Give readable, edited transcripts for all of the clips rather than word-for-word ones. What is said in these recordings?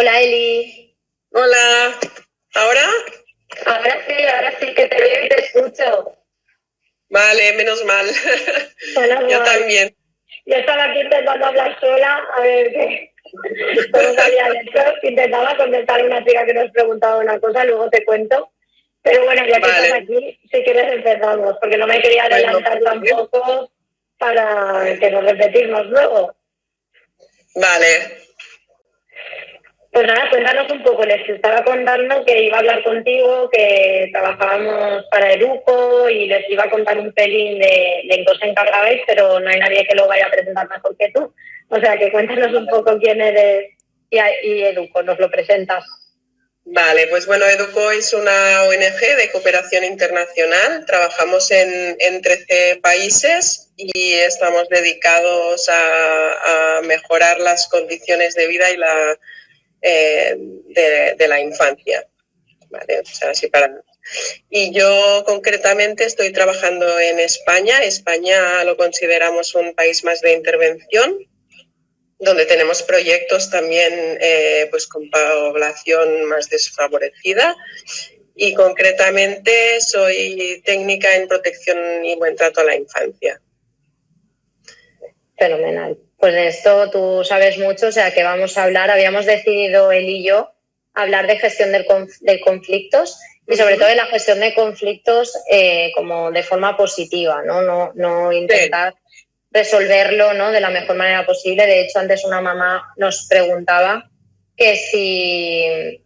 Hola Eli. Hola, ¿ahora? Ahora sí que te veo y te escucho. Vale, menos mal. Menos Yo mal. también. Yo estaba aquí intentando hablar sola, a ver qué, cómo se había hecho. Intentaba contestar a una chica que nos preguntaba una cosa, luego te cuento. Pero bueno, ya que estás Vale, aquí, si quieres empezamos, porque no me quería bueno, adelantar muy bien. tampoco para que no repetirnos luego. Vale, Pues nada, cuéntanos un poco. Les estaba contando que iba a hablar contigo, que trabajábamos para Educo y les iba a contar un pelín de en qué os encargabais, pero no hay nadie que lo vaya a presentar mejor que tú. O sea, que cuéntanos un poco quién eres y Educo, nos lo presentas. vale. Pues bueno, Educo es una ONG de cooperación internacional. Trabajamos en 13 países y estamos dedicados a mejorar las condiciones de vida y de la infancia. Vale, o sea, así para... Y yo concretamente estoy trabajando en España. España lo consideramos un país más de intervención, donde tenemos proyectos también pues con población más desfavorecida. Y concretamente soy técnica en protección y buen trato a la infancia. Fenomenal. Pues de esto tú sabes mucho, o sea que vamos a hablar, habíamos decidido él y yo hablar de gestión de conflictos y sobre todo de la gestión de conflictos como de forma positiva, no intentar resolverlo, ¿no?, de la mejor manera posible. De hecho, antes una mamá nos preguntaba que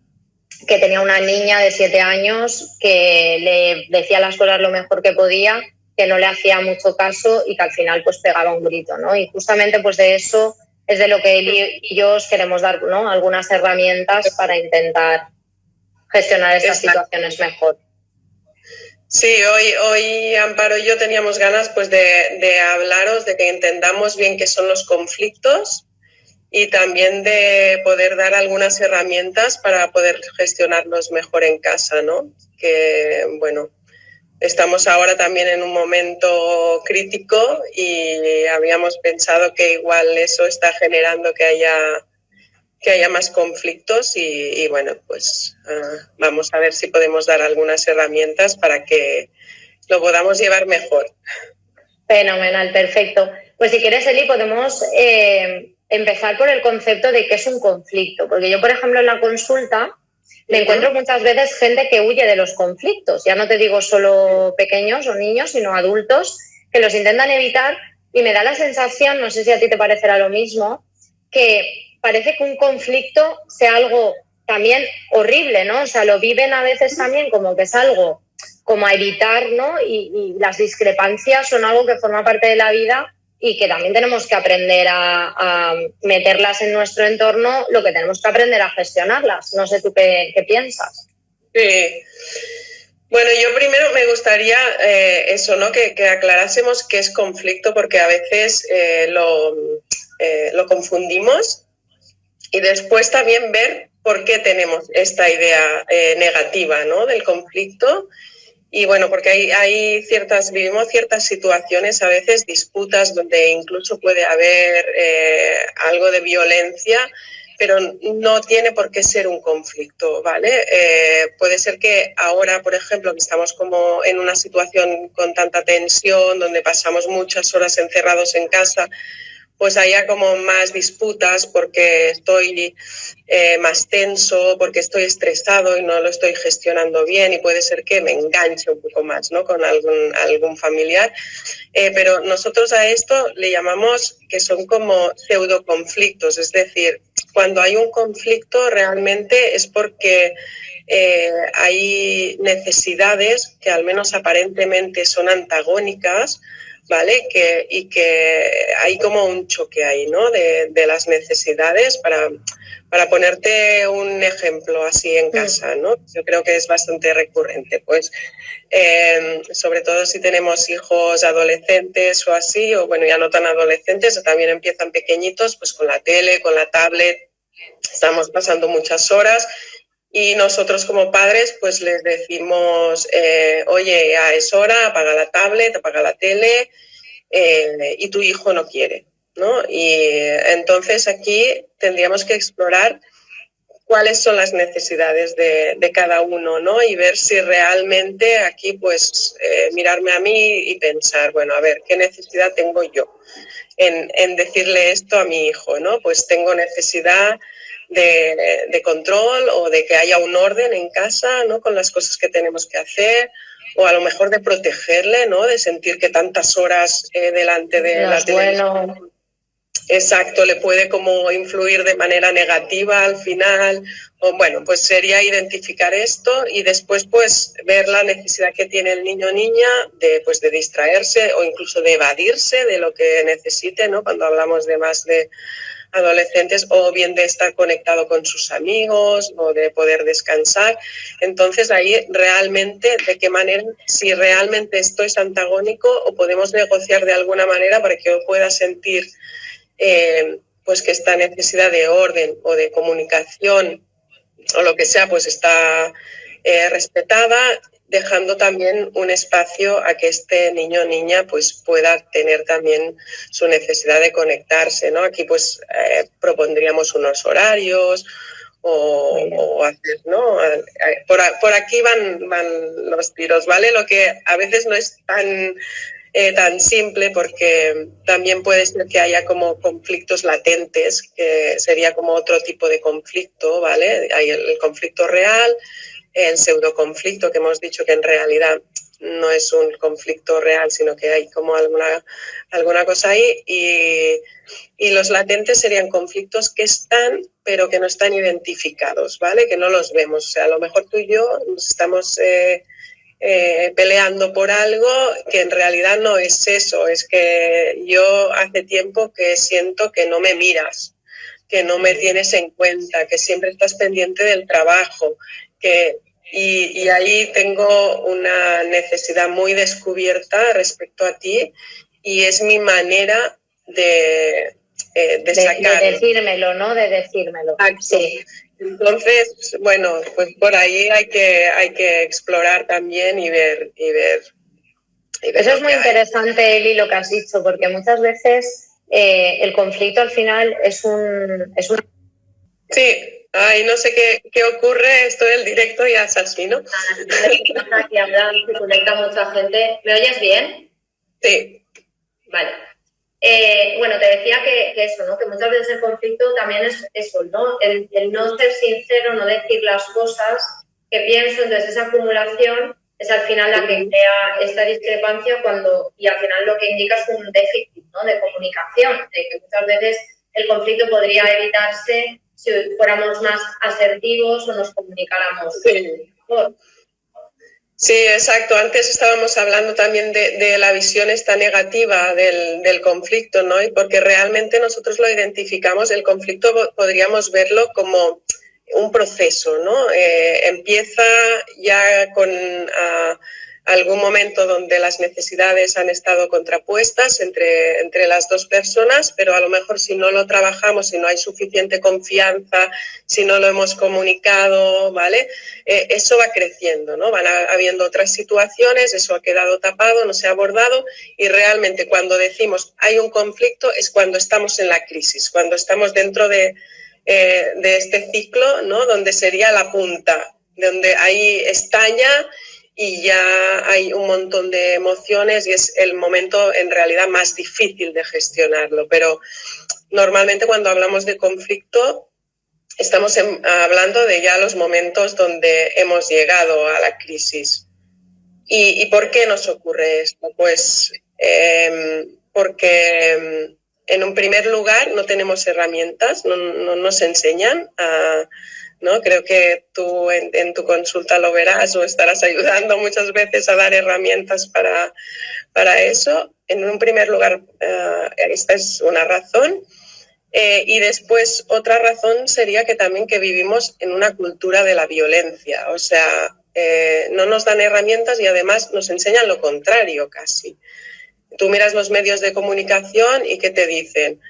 tenía una niña de 7 años que le decía las cosas lo mejor que podía, que no le hacía mucho caso y que al final pues pegaba un grito, ¿no? Y justamente pues de eso es de lo que él y yo os queremos dar, ¿no?, algunas herramientas para intentar gestionar estas situaciones mejor. Sí, hoy Amparo y yo teníamos ganas pues de hablaros, de que entendamos bien qué son los conflictos y también de poder dar algunas herramientas para poder gestionarlos mejor en casa, ¿no? Que, bueno, estamos ahora también en un momento crítico y habíamos pensado que igual eso está generando que haya más conflictos y bueno, pues vamos a ver si podemos dar algunas herramientas para que lo podamos llevar mejor. Fenomenal, perfecto. Pues si quieres, Eli, podemos empezar por el concepto de qué es un conflicto. Porque yo, por ejemplo, en la consulta me encuentro muchas veces gente que huye de los conflictos. Ya no te digo solo pequeños o niños, sino adultos que los intentan evitar y me da la sensación, no sé si a ti te parecerá lo mismo, que parece que un conflicto sea algo también horrible, ¿no? O sea, lo viven a veces también como que es algo como a evitar, ¿no? Y las discrepancias son algo que forma parte de la vida y que también tenemos que aprender a meterlas en nuestro entorno, lo que tenemos que aprender a gestionarlas. No sé tú qué piensas. Sí. Bueno, yo primero me gustaría eso, ¿no? Que aclarásemos qué es conflicto, porque a veces lo confundimos y después también ver por qué tenemos esta idea negativa, ¿no?, del conflicto. Y bueno, porque vivimos ciertas situaciones, a veces disputas donde incluso puede haber algo de violencia, pero no tiene por qué ser un conflicto, ¿vale? Puede ser que ahora, por ejemplo, que estamos como en una situación con tanta tensión, donde pasamos muchas horas encerrados en casa, pues haya como más disputas porque estoy más tenso, porque estoy estresado y no lo estoy gestionando bien y puede ser que me enganche un poco más, ¿no?, con algún familiar. Pero nosotros a esto le llamamos que son como pseudoconflictos, es decir, cuando hay un conflicto realmente es porque hay necesidades que al menos aparentemente son antagónicas, ¿vale? Y que hay como un choque ahí, ¿no?, de las necesidades. Para ponerte un ejemplo así en casa, ¿no? Yo creo que es bastante recurrente, pues sobre todo si tenemos hijos adolescentes o así, o bueno, ya no tan adolescentes, o también empiezan pequeñitos, pues con la tele, con la tablet, estamos pasando muchas horas. Y nosotros como padres pues les decimos, oye, ya es hora, apaga la tablet, apaga la tele, y tu hijo no quiere, ¿no? Y entonces aquí tendríamos que explorar cuáles son las necesidades de cada uno, ¿no? Y ver si realmente aquí, pues, mirarme a mí y pensar, bueno, a ver, ¿qué necesidad tengo yo en decirle esto a mi hijo, ¿no? Pues tengo necesidad de control o de que haya un orden en casa, ¿no? Con las cosas que tenemos que hacer, o a lo mejor de protegerle, ¿no? De sentir que tantas horas delante de la televisión, exacto, le puede como influir de manera negativa al final. O bueno, pues sería identificar esto y después pues ver la necesidad que tiene el niño o niña pues de distraerse o incluso de evadirse de lo que necesite, ¿no? Cuando hablamos de más de adolescentes, o bien de estar conectado con sus amigos o de poder descansar. Entonces ahí realmente, de qué manera, si realmente esto es antagónico o podemos negociar de alguna manera para que yo pueda sentir pues que esta necesidad de orden o de comunicación o lo que sea pues está respetada, dejando también un espacio a que este niño o niña pues pueda tener también su necesidad de conectarse, ¿no? Aquí pues propondríamos unos horarios o hacer, ¿no? Por aquí van los tiros, ¿vale? Lo que a veces no es tan simple, porque también puede ser que haya como conflictos latentes, que sería como otro tipo de conflicto, ¿vale? Hay el conflicto real, el pseudoconflicto, que hemos dicho que en realidad no es un conflicto real, sino que hay como alguna cosa ahí, y los latentes serían conflictos que están, pero que no están identificados, ¿vale? Que no los vemos. O sea, a lo mejor tú y yo nos estamos peleando por algo que en realidad no es eso, es que yo hace tiempo que siento que no me miras, que no me tienes en cuenta, que siempre estás pendiente del trabajo, y ahí tengo una necesidad muy descubierta respecto a ti, y es mi manera de sacar. De decírmelo, ¿no? De decírmelo. Sí. Entonces, bueno, pues por ahí hay que explorar también y ver Eso es muy interesante, Eli, lo que has dicho, porque muchas veces el conflicto al final es un... Sí, ay, no sé qué ocurre, esto del directo ya es así, ¿no? Aquí hablando, se conecta mucha gente. ¿Me oyes bien? Sí. Vale. Bueno, te decía que eso, ¿no? Que muchas veces el conflicto también es eso, ¿no? El no ser sincero, no decir las cosas que pienso, entonces esa acumulación es al final la que crea esta discrepancia y al final lo que indica es un déficit, ¿no? De comunicación, de que muchas veces el conflicto podría evitarse si fuéramos más asertivos o nos comunicáramos mejor. Sí, exacto. Antes estábamos hablando también de la visión esta negativa del conflicto, ¿no? Y porque realmente nosotros lo identificamos, el conflicto podríamos verlo como un proceso, ¿no? Empieza ya con algún momento donde las necesidades han estado contrapuestas entre las dos personas, pero a lo mejor si no lo trabajamos, si no hay suficiente confianza, si no lo hemos comunicado, ¿vale? Eso va creciendo, ¿no? Van habiendo otras situaciones, eso ha quedado tapado, no se ha abordado, y realmente cuando decimos hay un conflicto es cuando estamos en la crisis, cuando estamos dentro de este ciclo, ¿no? Donde sería la punta, donde ahí estalla y ya hay un montón de emociones y es el momento en realidad más difícil de gestionarlo. Pero normalmente cuando hablamos de conflicto estamos hablando de ya los momentos donde hemos llegado a la crisis. ¿Y por qué nos ocurre esto? Pues porque en un primer lugar no tenemos herramientas, no nos enseñan a... ¿no? Creo que tú en tu consulta lo verás o estarás ayudando muchas veces a dar herramientas para eso. En un primer lugar, esta es una razón. Y después otra razón sería que también que vivimos en una cultura de la violencia. O sea, no nos dan herramientas y además nos enseñan lo contrario casi. Tú miras los medios de comunicación y ¿qué te dicen?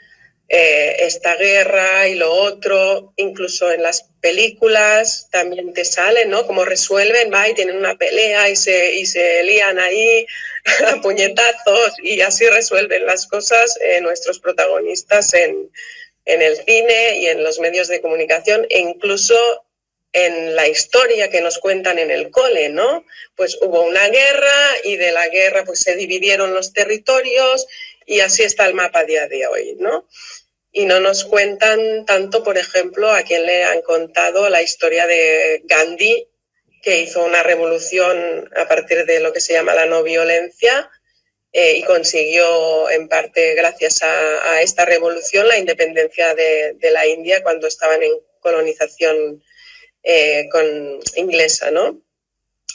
Esta guerra y lo otro, incluso en las películas también te salen, ¿no? Como resuelven, va y tienen una pelea y se lían ahí a puñetazos y así resuelven las cosas nuestros protagonistas en en el cine y en los medios de comunicación, e incluso en la historia que nos cuentan en el cole, ¿no? Pues hubo una guerra y de la guerra pues se dividieron los territorios y así está el mapa a día de hoy, ¿no? Y no nos cuentan tanto, por ejemplo, a quien le han contado la historia de Gandhi, que hizo una revolución a partir de lo que se llama la no violencia, y consiguió, en parte gracias a esta revolución, la independencia de la India cuando estaban en colonización inglesa, ¿no?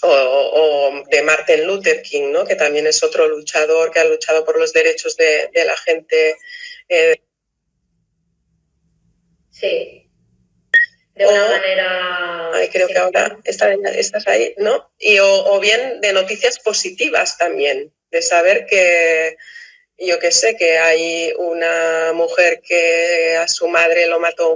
O de Martin Luther King, ¿no? Que también es otro luchador que ha luchado por los derechos de la gente. Sí, de una manera... Ay, creo que ahora estás ahí, ¿no? O bien de noticias positivas también, de saber que, yo qué sé, que hay una mujer que a su madre lo mató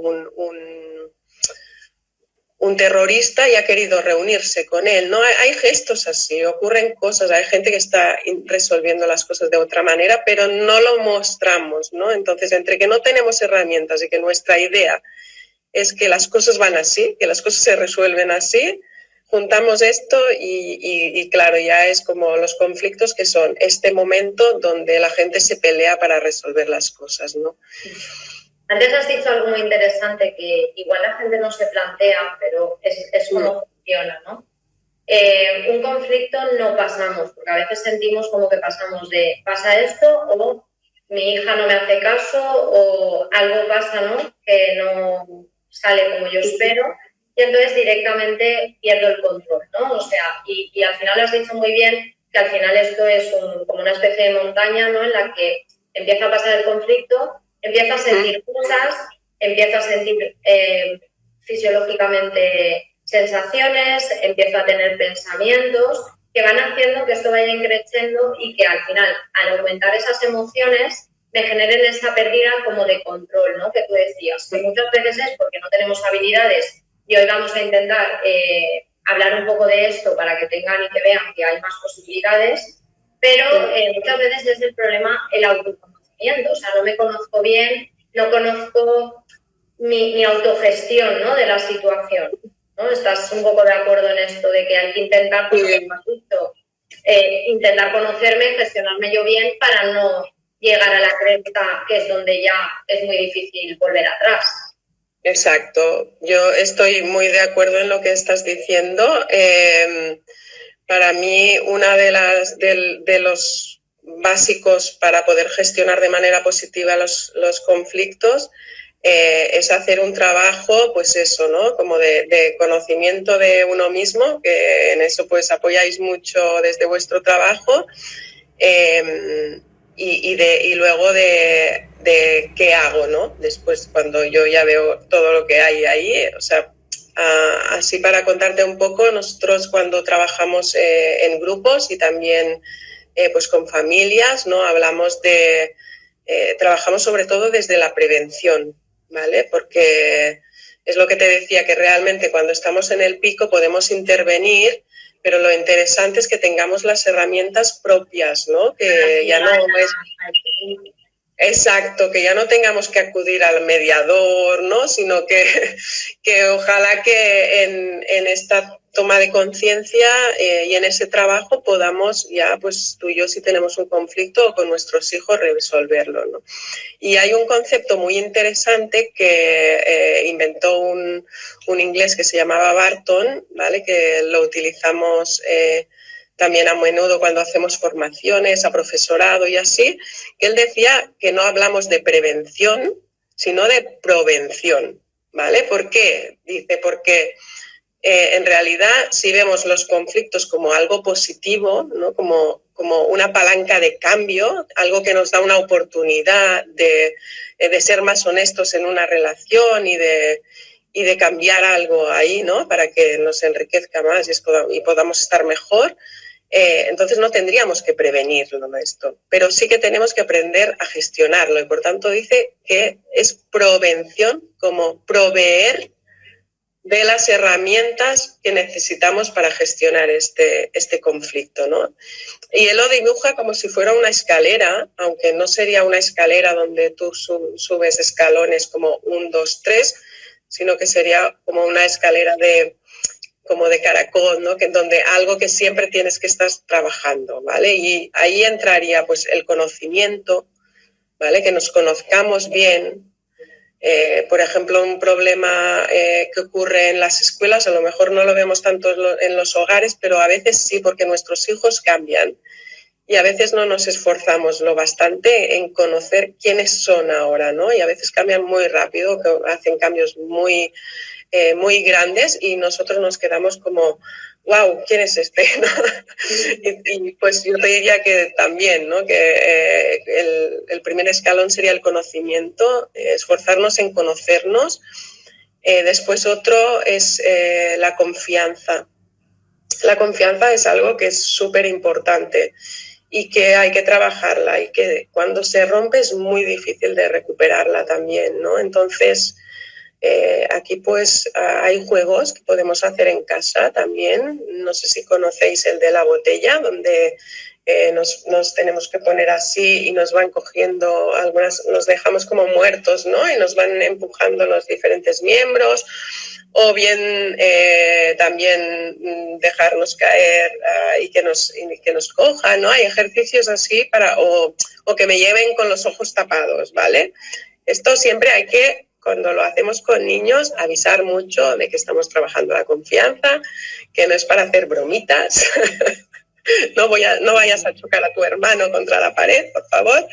un terrorista y ha querido reunirse con él, ¿no? Hay gestos así, ocurren cosas, hay gente que está resolviendo las cosas de otra manera, pero no lo mostramos, ¿no? Entonces, entre que no tenemos herramientas y que nuestra idea es que las cosas van así, que las cosas se resuelven así, juntamos esto y claro, ya es como los conflictos que son este momento donde la gente se pelea para resolver las cosas, ¿no? Antes has dicho algo muy interesante que igual la gente no se plantea, pero es cómo funciona, ¿no? Un conflicto no pasamos, porque a veces sentimos como que pasamos de pasa esto o mi hija no me hace caso o algo pasa, ¿no? Que no sale como yo espero y entonces directamente pierdo el control, ¿no? O sea, y al final has dicho muy bien que al final esto es como una especie de montaña, ¿no? En la que empieza a pasar el conflicto, empieza a sentir cosas, empieza a sentir fisiológicamente sensaciones, empiezo a tener pensamientos que van haciendo que esto vaya creciendo y que al final, al aumentar esas emociones, me generen esa pérdida como de control, ¿no? Que tú decías, que muchas veces es porque no tenemos habilidades y hoy vamos a intentar hablar un poco de esto para que tengan y que vean que hay más posibilidades, pero muchas veces es el problema el autoconocimiento, o sea, no me conozco bien, no conozco mi autogestión, ¿no? De la situación, ¿no? ¿Estás un poco de acuerdo en esto de que hay que intentar, intentar conocerme, gestionarme yo bien para no llegar a la cresta, que es donde ya es muy difícil volver atrás? Exacto, yo estoy muy de acuerdo en lo que estás diciendo. Para mí, una de los básicos para poder gestionar de manera positiva los conflictos es hacer un trabajo, pues eso, ¿no? Como de conocimiento de uno mismo, que en eso pues apoyáis mucho desde vuestro trabajo, y luego de qué hago, ¿no? Después, cuando yo ya veo todo lo que hay ahí, o sea, así para contarte un poco, nosotros cuando trabajamos en grupos y también pues con familias, ¿no? Trabajamos sobre todo desde la prevención, ¿vale? Porque es lo que te decía, que realmente cuando estamos en el pico podemos intervenir, pero lo interesante es que tengamos las herramientas propias, ¿no? Que ya no es... Exacto, que ya no tengamos que acudir al mediador, ¿no? Sino que ojalá que en esta toma de conciencia y en ese trabajo podamos ya, pues tú y yo, si tenemos un conflicto o con nuestros hijos, resolverlo, ¿no? Y hay un concepto muy interesante que inventó un inglés que se llamaba Barton, ¿vale? Que lo utilizamos también a menudo cuando hacemos formaciones a profesorado y así, que él decía que no hablamos de prevención, sino de provención, ¿vale? ¿Por qué? Dice, porque en realidad si vemos los conflictos como algo positivo, ¿no? Como una palanca de cambio, algo que nos da una oportunidad de ser más honestos en una relación y de cambiar algo ahí, ¿no? Para que nos enriquezca más y podamos estar mejor. Entonces no tendríamos que prevenirlo, ¿no? Esto, pero sí que tenemos que aprender a gestionarlo y por tanto dice que es provención, como proveer de las herramientas que necesitamos para gestionar este conflicto, ¿no? Y él lo dibuja como si fuera una escalera, aunque no sería una escalera donde tú subes escalones como 1, 2, 3, sino que sería como una escalera como de caracol, ¿no? Donde algo que siempre tienes que estar trabajando, ¿vale? Y ahí entraría pues el conocimiento, ¿vale? Que nos conozcamos bien. Por ejemplo, un problema que ocurre en las escuelas, a lo mejor no lo vemos tanto en los hogares, pero a veces sí, porque nuestros hijos cambian y a veces no nos esforzamos lo bastante en conocer quiénes son ahora, ¿no? Y a veces cambian muy rápido, hacen cambios muy grandes y nosotros nos quedamos como, wow, ¿quién es este? y pues yo te diría que también, ¿no? Que el primer escalón sería el conocimiento, esforzarnos en conocernos. Después otro es la confianza. La confianza es algo que es súper importante y que hay que trabajarla y que cuando se rompe es muy difícil de recuperarla también, ¿no? Entonces, aquí pues hay juegos que podemos hacer en casa también. No sé si conocéis el de la botella, donde nos tenemos que poner así y nos van cogiendo, algunas nos dejamos como muertos, ¿no? Y nos van empujando los diferentes miembros. O bien también dejarnos caer y que nos cojan, ¿no? Hay ejercicios así o que me lleven con los ojos tapados, ¿vale? Esto siempre hay que, cuando lo hacemos con niños, avisar mucho de que estamos trabajando la confianza, que no es para hacer bromitas. No vayas a chocar a tu hermano contra la pared, por favor,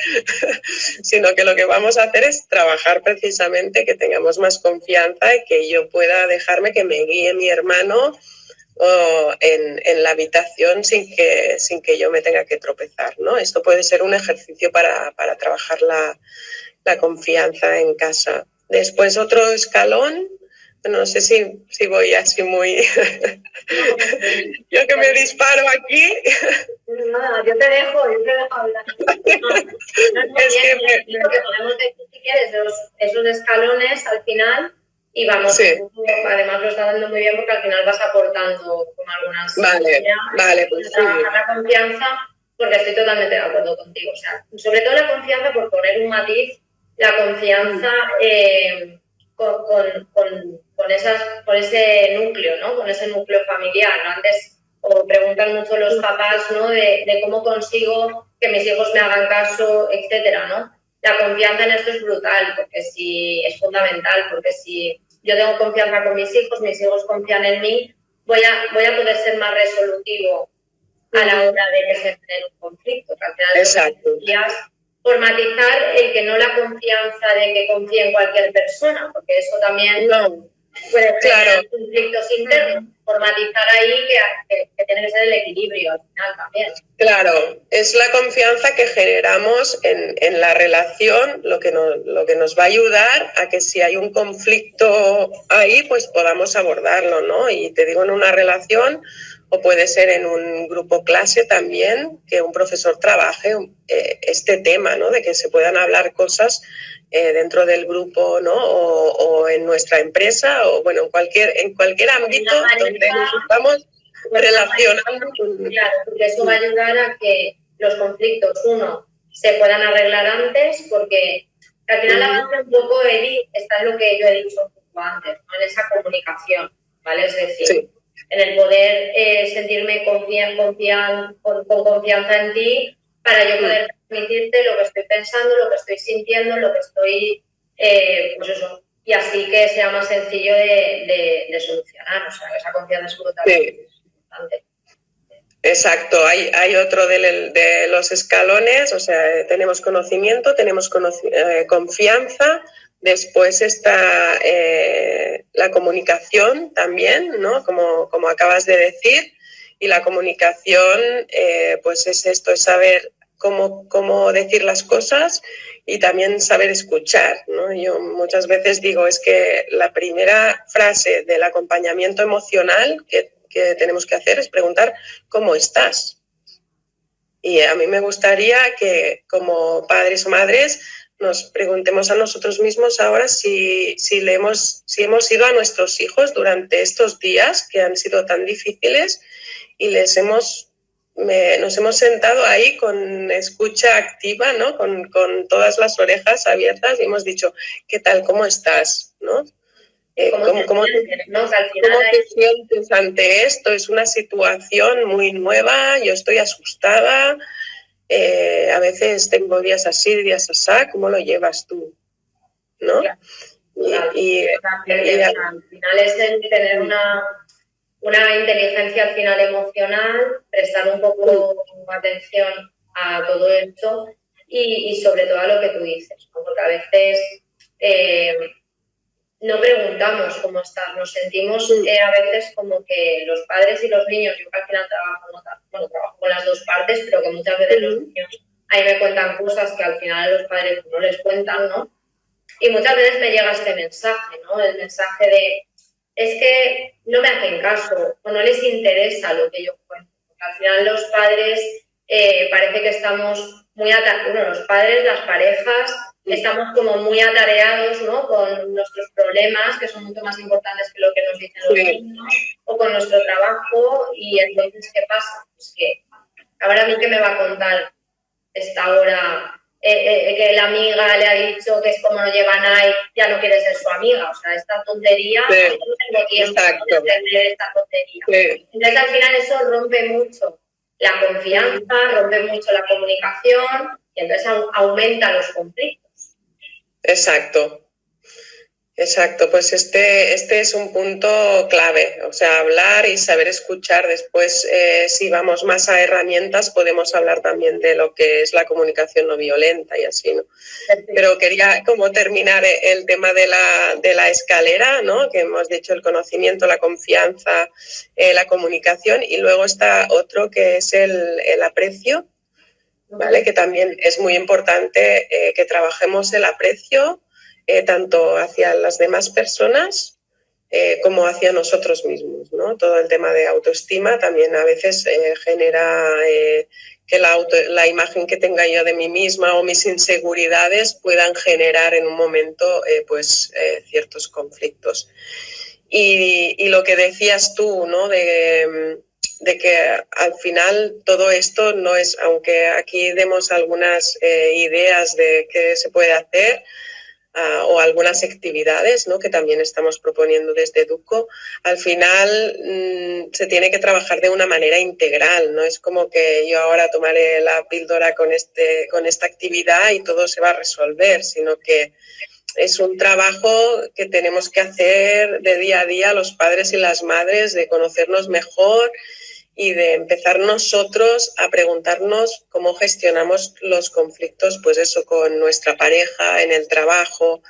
sino que lo que vamos a hacer es trabajar precisamente que tengamos más confianza y que yo pueda dejarme que me guíe mi hermano en la habitación sin que yo me tenga que tropezar, ¿no? Esto puede ser un ejercicio para trabajar la confianza en casa. Después otro escalón, no sé si voy así muy... Yo que me disparo aquí. No, yo te dejo hablar. Lo que podemos decir, si quieres, esos escalones al final y vamos, sí. Además lo estás dando muy bien porque al final vas aportando con algunas... Vale, pues trabajar la confianza, porque estoy totalmente de acuerdo contigo. O sea, sobre todo la confianza, por poner un matiz, la confianza con ese núcleo, ¿no? Con ese núcleo familiar, ¿no? Antes preguntan mucho los papás, ¿no? De cómo consigo que mis hijos me hagan caso, etcétera, ¿no? La confianza en esto es brutal, porque es fundamental, porque si yo tengo confianza con mis hijos confían en mí, voy a poder ser más resolutivo a la hora de que se genere un conflicto. Que al final exacto. Por matizar el que no la confianza de que confíe en cualquier persona, porque eso también puede generar conflictos internos. Por matizar ahí que tiene que ser el equilibrio al final también. Claro, es la confianza que generamos en la relación lo que nos va a ayudar a que si hay un conflicto ahí, pues podamos abordarlo, ¿no? Y te digo, en una relación, o puede ser en un grupo clase también, que un profesor trabaje este tema, ¿no? De que se puedan hablar cosas dentro del grupo, ¿no? O en nuestra empresa, o bueno, en cualquier ámbito donde nos estamos relacionando. Claro, porque eso va a ayudar a que los conflictos, se puedan arreglar antes, porque al final la base un poco, Eli, está en lo que yo he dicho un poco antes, ¿no? En esa comunicación, ¿vale? Es decir, en el poder sentirme con confianza en ti para yo poder transmitirte lo que estoy pensando, lo que estoy sintiendo, lo que estoy, pues eso, y así que sea más sencillo de solucionar. O sea, esa confianza es brutalmente importante. Exacto, hay otro de los escalones, o sea, tenemos conocimiento, tenemos confianza. Después está la comunicación también, ¿no? Como acabas de decir. Y la comunicación, pues es esto, es saber cómo decir las cosas y también saber escuchar, ¿no? Yo muchas veces digo, es que la primera frase del acompañamiento emocional que tenemos que hacer es preguntar ¿cómo estás? Y a mí me gustaría que como padres o madres nos preguntemos a nosotros mismos ahora si hemos ido a nuestros hijos durante estos días que han sido tan difíciles y nos hemos sentado ahí con escucha activa, ¿no? Con todas las orejas abiertas y hemos dicho, ¿qué tal? ¿Cómo estás? ¿No? ¿Cómo te sientes ante esto? Es una situación muy nueva, yo estoy asustada, a veces tengo días así, días así, ¿cómo lo llevas tú? ¿No? Claro. Al final es el tener una inteligencia al final emocional, prestar un poco atención a todo esto y sobre todo a lo que tú dices, ¿no? Porque a veces no preguntamos cómo estás, nos sentimos a veces como que los padres y los niños, yo que al final trabajo con las dos partes, pero que muchas veces los niños ahí me cuentan cosas que al final los padres no les cuentan, ¿no? Y muchas veces me llega este mensaje, ¿no? El mensaje de, es que no me hacen caso o no les interesa lo que yo cuento. Porque al final los padres parece que estamos muy los padres, las parejas, estamos como muy atareados, ¿no? Con nuestros problemas, que son mucho más importantes que lo que nos dicen los niños, o con nuestro trabajo, y entonces, ¿qué pasa? Pues que ahora a mí, ¿qué me va a contar esta hora? Que la amiga le ha dicho que es como no lleva Nike, ya no quiere ser su amiga. O sea, esta tontería, no tengo tiempo de entender esta tontería. Entonces, al final eso rompe mucho la confianza, rompe mucho la comunicación y entonces aumenta los conflictos. Exacto, pues este es un punto clave, o sea, hablar y saber escuchar. Después, si vamos más a herramientas, podemos hablar también de lo que es la comunicación no violenta y así, ¿no? Pero quería como terminar el tema de la escalera, ¿no? Que hemos dicho el conocimiento, la confianza, la comunicación, y luego está otro que es el aprecio, ¿vale? Que también es muy importante que trabajemos el aprecio, tanto hacia las demás personas como hacia nosotros mismos, ¿no? Todo el tema de autoestima también a veces genera que la imagen que tenga yo de mí misma o mis inseguridades puedan generar en un momento ciertos conflictos. Y lo que decías tú, ¿no? De que al final todo esto no es, aunque aquí demos algunas ideas de qué se puede hacer, o algunas actividades, ¿no? Que también estamos proponiendo desde Educo, al final se tiene que trabajar de una manera integral, no es como que yo ahora tomaré la píldora con esta actividad y todo se va a resolver, sino que es un trabajo que tenemos que hacer de día a día los padres y las madres, de conocernos mejor y de empezar nosotros a preguntarnos cómo gestionamos los conflictos, pues eso, con nuestra pareja, en el trabajo,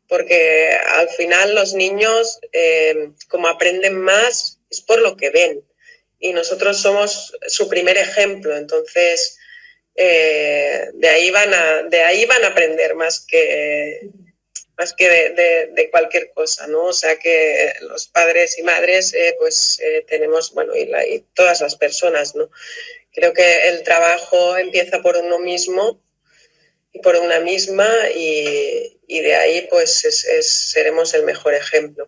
porque al final los niños, como aprenden más, es por lo que ven, y nosotros somos su primer ejemplo, entonces de ahí van a aprender más que de cualquier cosa, ¿no? O sea que los padres y madres tenemos, bueno, y todas las personas, ¿no? Creo que el trabajo empieza por uno mismo y por una misma y de ahí pues seremos el mejor ejemplo.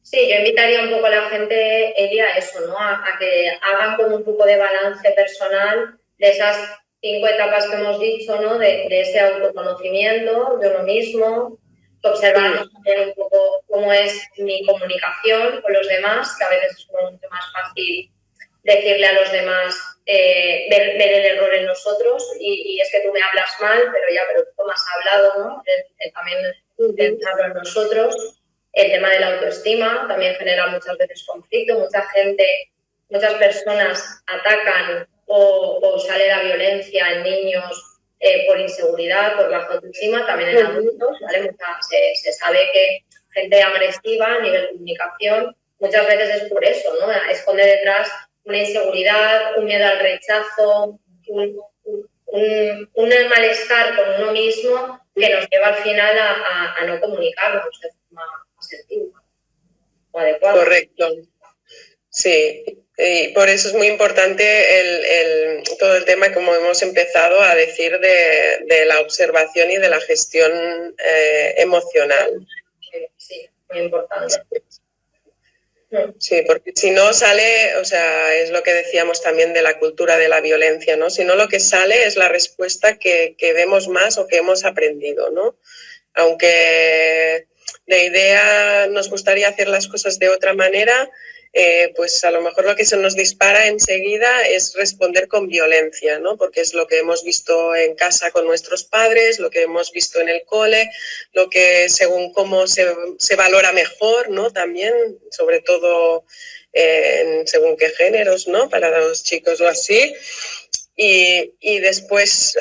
Sí, yo invitaría un poco a la gente, Elia, a eso, ¿no? A que hagan como un poco de balance personal de esas 5 etapas que hemos dicho, ¿no? De ese autoconocimiento de uno mismo, observarnos también un poco cómo es mi comunicación con los demás, que a veces es mucho más fácil decirle a los demás, ver el error en nosotros, y es que tú me hablas mal, pero tú me has hablado, ¿no? También pensarlo en nosotros. El tema de la autoestima también genera muchas veces conflicto, muchas personas atacan o sale la violencia en niños por inseguridad, por baja autoestima, también en adultos, ¿vale? Se sabe que gente agresiva a nivel de comunicación muchas veces es por eso, ¿no? Esconde detrás una inseguridad, un miedo al rechazo, un malestar con uno mismo que nos lleva al final a no comunicarnos de forma asertiva o adecuada. Correcto. Sí, Y por eso es muy importante todo el tema, como hemos empezado a decir, de la observación y de la gestión emocional. Sí, muy importante. Sí, porque si no sale, o sea, es lo que decíamos también de la cultura de la violencia, ¿no? Si no, lo que sale es la respuesta que vemos más o que hemos aprendido, ¿no? Aunque de idea nos gustaría hacer las cosas de otra manera, pues a lo mejor lo que se nos dispara enseguida es responder con violencia, ¿no? Porque es lo que hemos visto en casa con nuestros padres, lo que hemos visto en el cole, lo que según cómo se valora mejor, ¿no? También, sobre todo según qué géneros, ¿no? Para los chicos o así. Y después,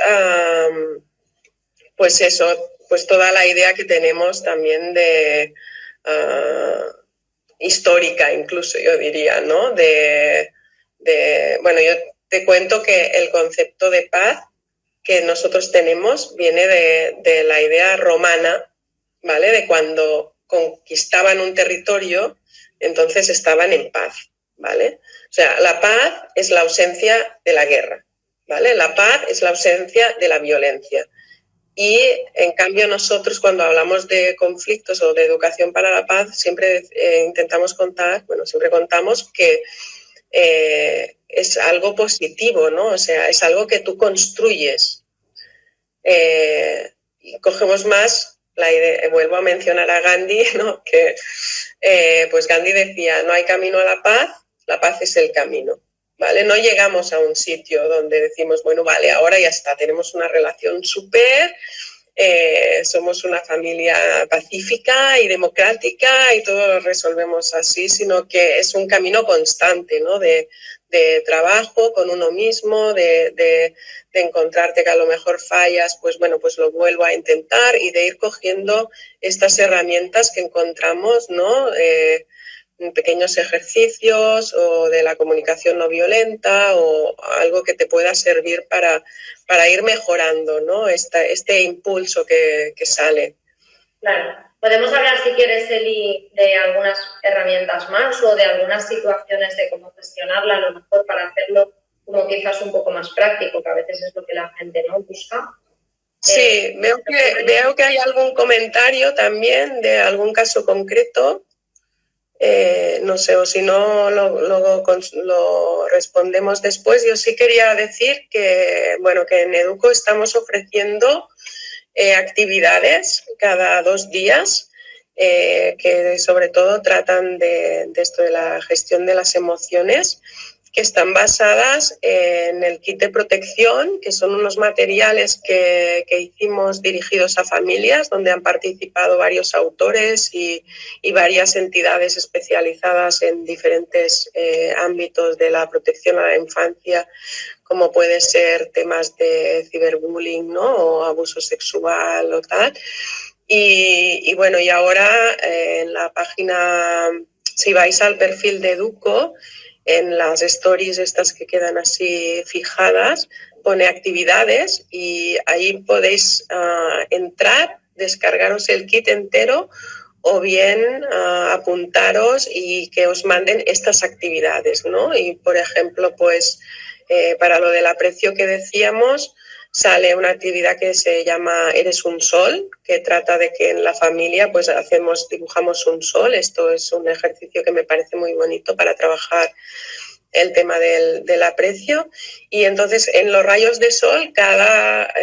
pues eso, pues toda la idea que tenemos también de histórica, incluso yo diría, ¿no? Bueno, yo te cuento que el concepto de paz que nosotros tenemos viene de la idea romana, ¿vale? De cuando conquistaban un territorio, entonces estaban en paz, ¿vale? O sea, la paz es la ausencia de la guerra, ¿vale? La paz es la ausencia de la violencia. Y en cambio nosotros cuando hablamos de conflictos o de educación para la paz siempre intentamos contar, bueno, siempre contamos que es algo positivo, ¿no? O sea, es algo que tú construyes. Y cogemos más la idea, vuelvo a mencionar a Gandhi, ¿no? Que pues Gandhi decía, no hay camino a la paz es el camino. ¿Vale? No llegamos a un sitio donde decimos, bueno, vale, ahora ya está, tenemos una relación súper, somos una familia pacífica y democrática y todo lo resolvemos así, sino que es un camino constante, ¿no? De trabajo con uno mismo, de encontrarte que a lo mejor fallas, pues bueno, pues lo vuelvo a intentar y de ir cogiendo estas herramientas que encontramos, ¿no? Pequeños ejercicios o de la comunicación no violenta o algo que te pueda servir para ir mejorando, ¿no? Este impulso que sale. Claro. Podemos hablar, si quieres, Eli, de algunas herramientas más o de algunas situaciones de cómo gestionarla, a lo mejor para hacerlo como quizás un poco más práctico, que a veces es lo que la gente no busca. Sí, veo que hay algún comentario también de algún caso concreto. No sé, o si no lo respondemos después. Yo sí quería decir que, bueno, que en Educo estamos ofreciendo actividades cada 2 días que sobre todo tratan de esto de la gestión de las emociones, que están basadas en el kit de protección, que son unos materiales que hicimos dirigidos a familias, donde han participado varios autores y varias entidades especializadas en diferentes ámbitos de la protección a la infancia, como puede ser temas de ciberbullying, ¿no? O abuso sexual o tal. Y bueno, y ahora en la página, si vais al perfil de Educo, en las stories estas que quedan así fijadas, pone actividades y ahí podéis entrar, descargaros el kit entero o bien apuntaros y que os manden estas actividades, ¿no? Y, por ejemplo, pues para lo del aprecio que decíamos, sale una actividad que se llama Eres un sol, que trata de que en la familia pues dibujamos un sol. Esto es un ejercicio que me parece muy bonito para trabajar el tema del aprecio. Y entonces en los rayos de sol cada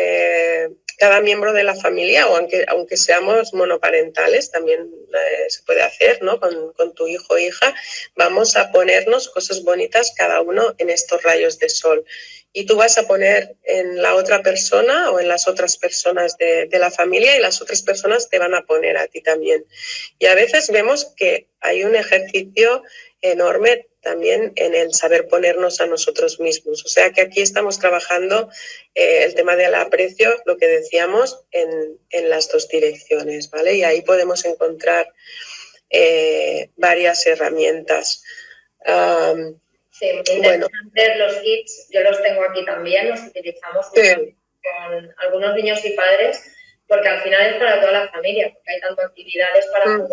miembro de la familia, o aunque seamos monoparentales, también se puede hacer, ¿no? Con tu hijo o hija, vamos a ponernos cosas bonitas cada uno en estos rayos de sol. Y tú vas a poner en la otra persona o en las otras personas de la familia y las otras personas te van a poner a ti también. Y a veces vemos que hay un ejercicio enorme también en el saber ponernos a nosotros mismos. O sea que aquí estamos trabajando el tema del aprecio, lo que decíamos, en las 2 direcciones, ¿vale? Y ahí podemos encontrar varias herramientas. Sí, muy interesante. Bueno, los kits, yo los tengo aquí también, los utilizamos con algunos niños y padres, porque al final es para toda la familia, porque hay tanto actividades para jugar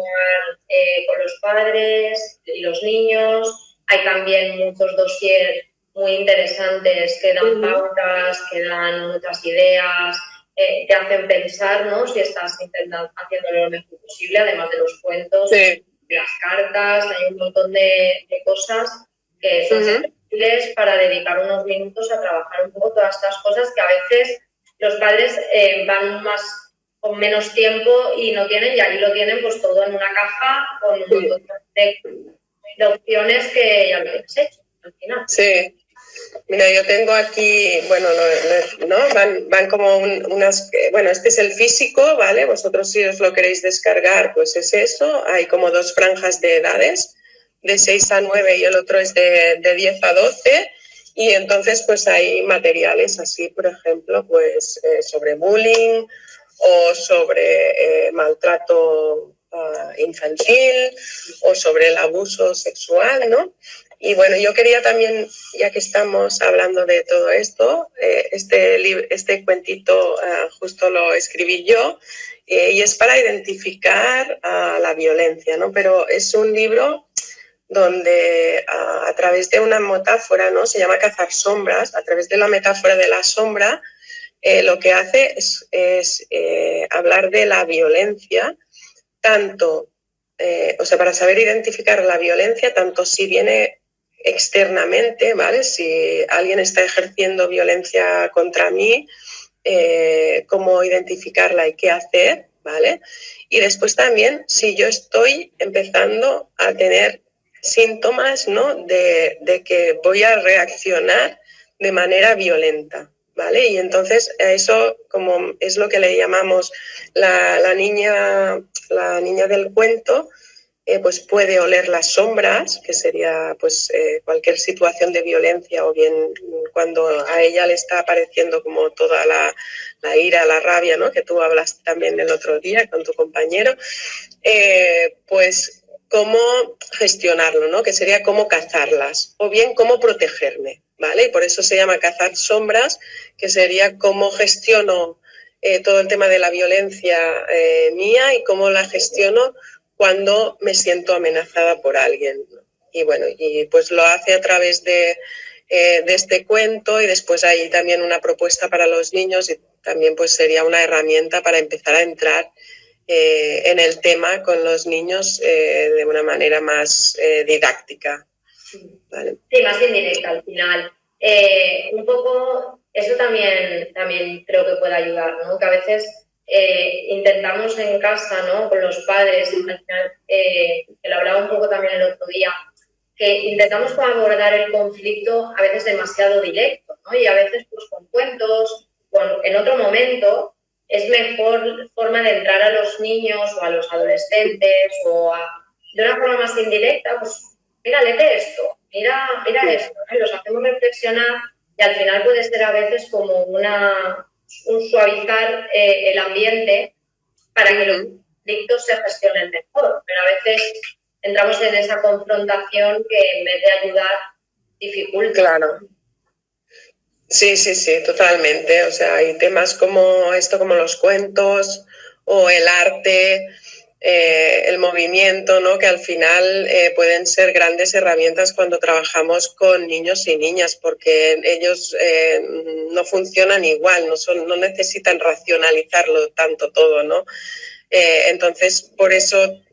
con los padres y los niños, hay también muchos dossiers muy interesantes que dan pautas, que dan otras ideas, te hacen pensar, ¿no? Si estás intentando haciéndolo lo mejor posible, además de los cuentos, las cartas, hay un montón de cosas que son útiles para dedicar unos minutos a trabajar un poco todas estas cosas que a veces los padres van con menos tiempo y no tienen, y ahí lo tienen pues todo en una caja con un montón de opciones que ya lo tienes hecho al final. Sí. Mira, yo tengo aquí, bueno, ¿no? Van como unas, bueno, este es el físico, ¿vale? Vosotros si os lo queréis descargar, pues es eso. Hay como 2 franjas de edades, de 6 a 9 y el otro es de 10 a 12. Y entonces pues hay materiales así, por ejemplo, pues sobre bullying o sobre maltrato infantil o sobre el abuso sexual, ¿no? Y bueno, yo quería también, ya que estamos hablando de todo esto, este cuentito justo lo escribí yo y es para identificar la violencia, ¿no? Pero es un libro donde a través de una metáfora, ¿no? Se llama Cazar sombras, a través de la metáfora de la sombra, lo que hace es hablar de la violencia, tanto, o sea, para saber identificar la violencia, tanto si viene externamente, ¿vale? Si alguien está ejerciendo violencia contra mí, cómo identificarla y qué hacer, ¿vale? Y después también si yo estoy empezando a tener síntomas, ¿no? de que voy a reaccionar de manera violenta, ¿vale? Y entonces eso como es lo que le llamamos la niña del cuento, pues puede oler las sombras, que sería pues cualquier situación de violencia o bien cuando a ella le está apareciendo como toda la ira, la rabia, ¿no? Que tú hablas también el otro día con tu compañero, pues cómo gestionarlo, ¿no? Que sería cómo cazarlas o bien cómo protegerme, ¿vale? Y por eso se llama cazar sombras, que sería cómo gestiono todo el tema de la violencia mía y cómo la gestiono cuando me siento amenazada por alguien. Y bueno, y pues lo hace a través de este cuento y después hay también una propuesta para los niños y también pues sería una herramienta para empezar a entrar en el tema con los niños de una manera más didáctica. ¿Vale? Sí, más indirecta al final. Un poco, eso también creo que puede ayudar, ¿no? Que a veces intentamos en casa, ¿no? Con los padres, al final, que lo hablaba un poco también el otro día, que intentamos abordar el conflicto a veces demasiado directo, ¿no? Y a veces pues con cuentos, en otro momento, es mejor forma de entrar a los niños o a los adolescentes de una forma más indirecta, pues mira, léete esto, mira esto, ¿no? Y los hacemos reflexionar y al final puede ser a veces como un suavizar el ambiente para que los conflictos se gestionen mejor, pero a veces entramos en esa confrontación que en vez de ayudar dificulta. Claro. Sí, totalmente. O sea, hay temas como esto, como los cuentos o el arte, el movimiento, ¿no? Que al final pueden ser grandes herramientas cuando trabajamos con niños y niñas, porque ellos no funcionan igual, no necesitan racionalizarlo tanto todo, ¿no? Entonces, por eso,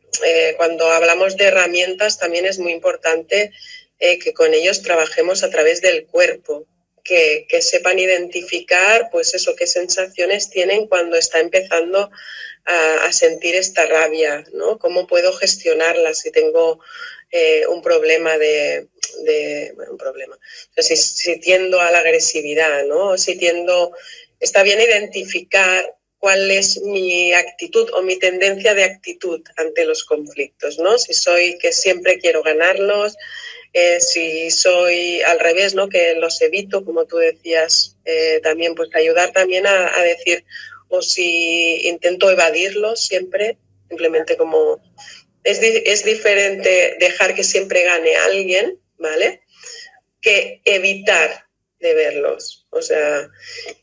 cuando hablamos de herramientas, también es muy importante que con ellos trabajemos a través del cuerpo. Que sepan identificar, pues eso, qué sensaciones tienen cuando está empezando a sentir esta rabia, ¿no? Cómo puedo gestionarla si tengo un problema un problema. O sea, si tiendo a la agresividad, ¿no? Está bien identificar cuál es mi actitud o mi tendencia de actitud ante los conflictos, ¿no? Si soy que siempre quiero ganarlos, si soy al revés, ¿no? Que los evito, como tú decías, también pues ayudar también a decir, o si intento evadirlos siempre, simplemente como es diferente dejar que siempre gane alguien, ¿vale? Que evitar de verlos. O sea,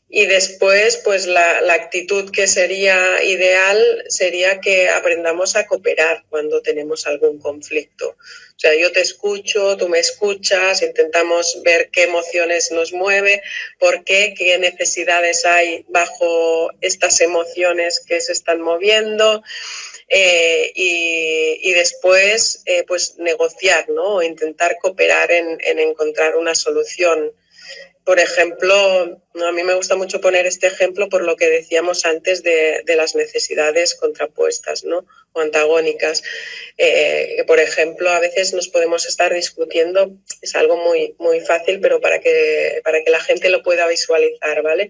y después, pues la actitud que sería ideal sería que aprendamos a cooperar cuando tenemos algún conflicto. O sea, yo te escucho, tú me escuchas, intentamos ver qué emociones nos mueve, por qué necesidades hay bajo estas emociones que se están moviendo. Y después pues negociar, ¿no? O intentar cooperar en encontrar una solución. Por ejemplo, a mí me gusta mucho poner este ejemplo por lo que decíamos antes de las necesidades contrapuestas, ¿no? O antagónicas. Por ejemplo, a veces nos podemos estar discutiendo, es algo muy, muy fácil, pero para que la gente lo pueda visualizar, ¿vale?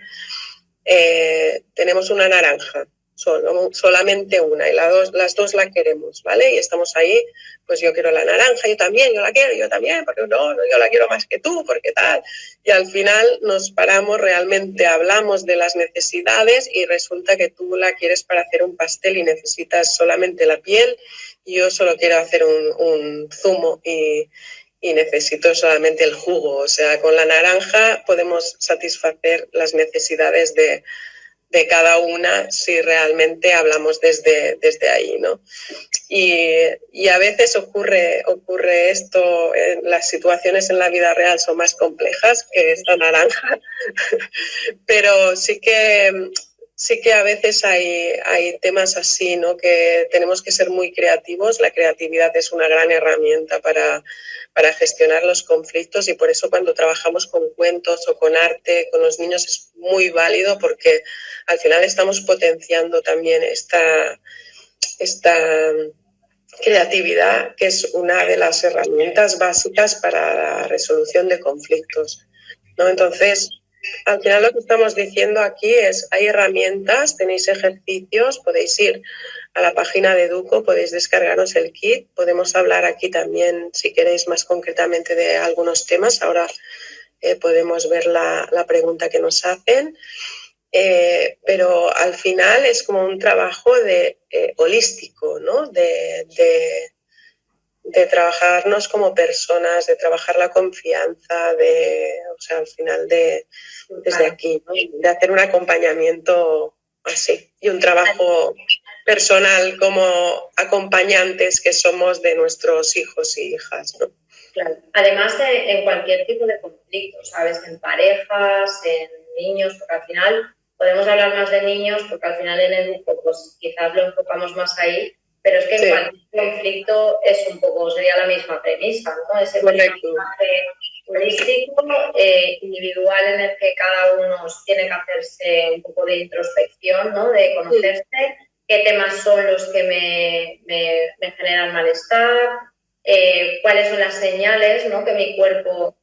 Tenemos una naranja. Solamente una y las dos la queremos, ¿vale? Y estamos ahí, pues yo quiero la naranja, yo también, yo la quiero, yo también, porque no, yo la quiero más que tú, porque tal. Y al final nos paramos, realmente hablamos de las necesidades y resulta que tú la quieres para hacer un pastel y necesitas solamente la piel y yo solo quiero hacer un zumo y necesito solamente el jugo. O sea, con la naranja podemos satisfacer las necesidades de cada una si realmente hablamos desde ahí, ¿no? Y a veces ocurre esto, las situaciones en la vida real son más complejas que esta naranja, pero sí que a veces hay temas así, ¿no? Que tenemos que ser muy creativos. La creatividad es una gran herramienta para gestionar los conflictos y por eso cuando trabajamos con cuentos o con arte, con los niños es muy válido porque al final estamos potenciando también esta creatividad, que es una de las herramientas básicas para la resolución de conflictos, ¿no? Entonces, al final lo que estamos diciendo aquí es, hay herramientas, tenéis ejercicios, podéis ir a la página de Educo, podéis descargaros el kit, podemos hablar aquí también, si queréis, más concretamente de algunos temas. Ahora podemos ver la pregunta que nos hacen. Pero al final es como un trabajo holístico, ¿no? De trabajarnos como personas, de trabajar la confianza, o sea, al final desde aquí, ¿no? De hacer un acompañamiento así y un trabajo personal como acompañantes que somos de nuestros hijos y hijas, ¿no? Claro. Además, en cualquier tipo de conflicto, ¿sabes? En parejas, en niños, porque al final podemos hablar más de niños, porque al final en Educo pues quizás lo enfocamos más ahí, pero es que en cualquier conflicto es un poco, sería la misma premisa, ¿no? Ese aprendizaje holístico, individual, en el que cada uno tiene que hacerse un poco de introspección, ¿no? De conocerse, qué temas son los que me generan malestar, cuáles son las señales, ¿no? Que mi cuerpo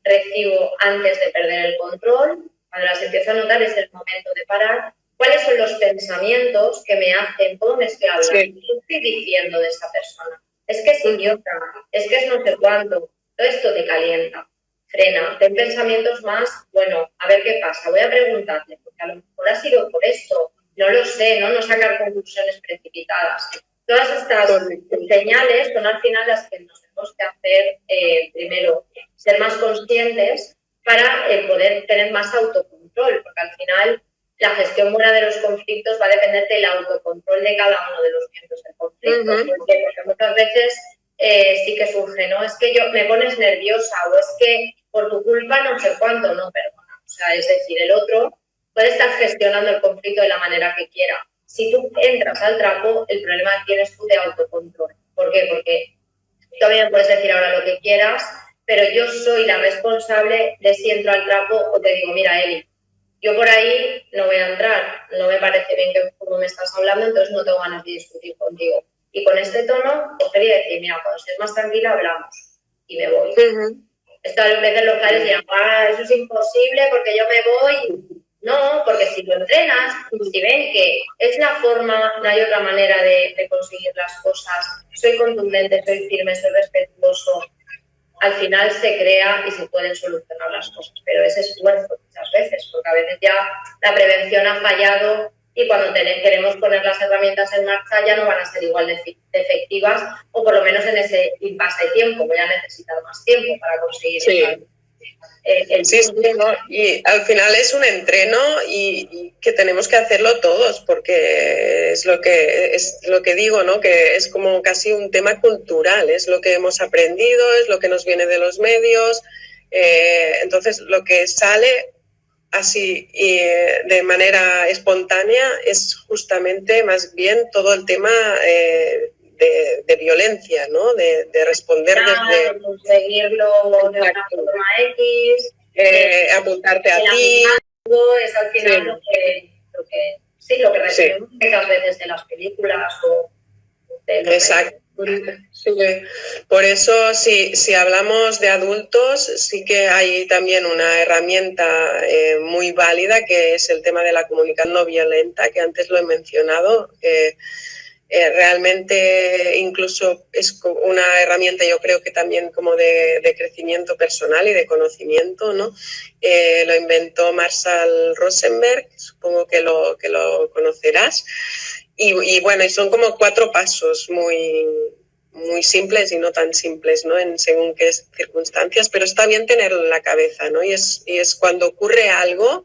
recibo antes de perder el control. Cuando las empiezo a notar es el momento de parar. ¿Cuáles son los pensamientos que me hacen? ¿Cómo me estoy hablando? ¿Qué estoy diciendo de esta persona? Es que es idiota, es que es no sé cuánto. Todo esto te calienta. Frena, ten pensamientos más, bueno, a ver qué pasa. Voy a preguntarle, porque a lo mejor ha sido por esto. No lo sé, no sacar conclusiones precipitadas. Todas estas señales son al final las que nos tenemos que hacer, primero, ser más conscientes para poder tener más autocontrol, porque al final la gestión buena de los conflictos va a depender del autocontrol de cada uno de los miembros del conflicto. Porque muchas veces sí que surge, ¿no? Es que me pones nerviosa o es que por tu culpa no sé cuánto, no, perdona. O sea, es decir, el otro puede estar gestionando el conflicto de la manera que quiera. Si tú entras al trapo, el problema tienes tú de autocontrol. ¿Por qué? Porque tú también me puedes decir ahora lo que quieras, pero yo soy la responsable de si entro al trapo o te digo, mira, Eli, yo por ahí no voy a entrar, no me parece bien que como me estás hablando, entonces no tengo ganas de discutir contigo. Y con este tono, coger y decir, mira, cuando estés más tranquila hablamos y me voy. Esto a veces los padres dirán, eso es imposible porque yo me voy. No, porque si lo entrenas, si ven que es la forma, no hay otra manera de conseguir las cosas, soy contundente, soy firme, soy respetuoso, al final se crea y se pueden solucionar las cosas, pero es esfuerzo muchas veces, porque a veces ya la prevención ha fallado y cuando queremos poner las herramientas en marcha ya no van a ser igual de efectivas, o por lo menos en ese impasse de tiempo, voy a necesitar más tiempo para conseguir eso. Sí, sí, ¿no? Y al final es un entreno y que tenemos que hacerlo todos, porque es lo que digo, ¿no? Que es como casi un tema cultural, es lo que hemos aprendido, es lo que nos viene de los medios. Entonces, lo que sale así y de manera espontánea es justamente más bien todo el tema de violencia, ¿no? De responder desde... De conseguirlo de una forma X, apuntarte a ti. Es al final lo que recibimos muchas veces de las películas o de los... Exacto. Sí. Por eso, si hablamos de adultos, sí que hay también una herramienta muy válida, que es el tema de la comunicación no violenta, que antes lo he mencionado. Realmente incluso es una herramienta, yo creo que también como de crecimiento personal y de conocimiento, ¿no? Lo inventó Marshall Rosenberg, supongo que lo conocerás. Y bueno, y son como 4 pasos muy simples y no tan simples, ¿no? En según qué circunstancias, pero está bien tenerlo en la cabeza, ¿no? Y es cuando ocurre algo,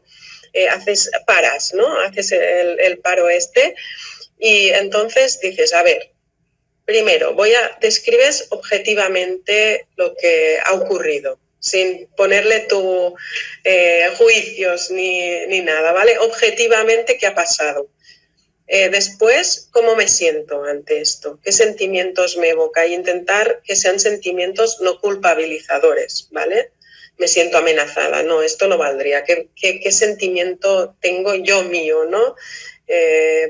paras, ¿no? Haces el paro y entonces dices, a ver, primero describes objetivamente lo que ha ocurrido, sin ponerle juicios ni nada, ¿vale? Objetivamente, ¿qué ha pasado? Después, ¿cómo me siento ante esto? ¿Qué sentimientos me evoca? Y intentar que sean sentimientos no culpabilizadores, ¿vale? Me siento amenazada, no, esto no valdría. ¿Qué sentimiento tengo yo mío, no?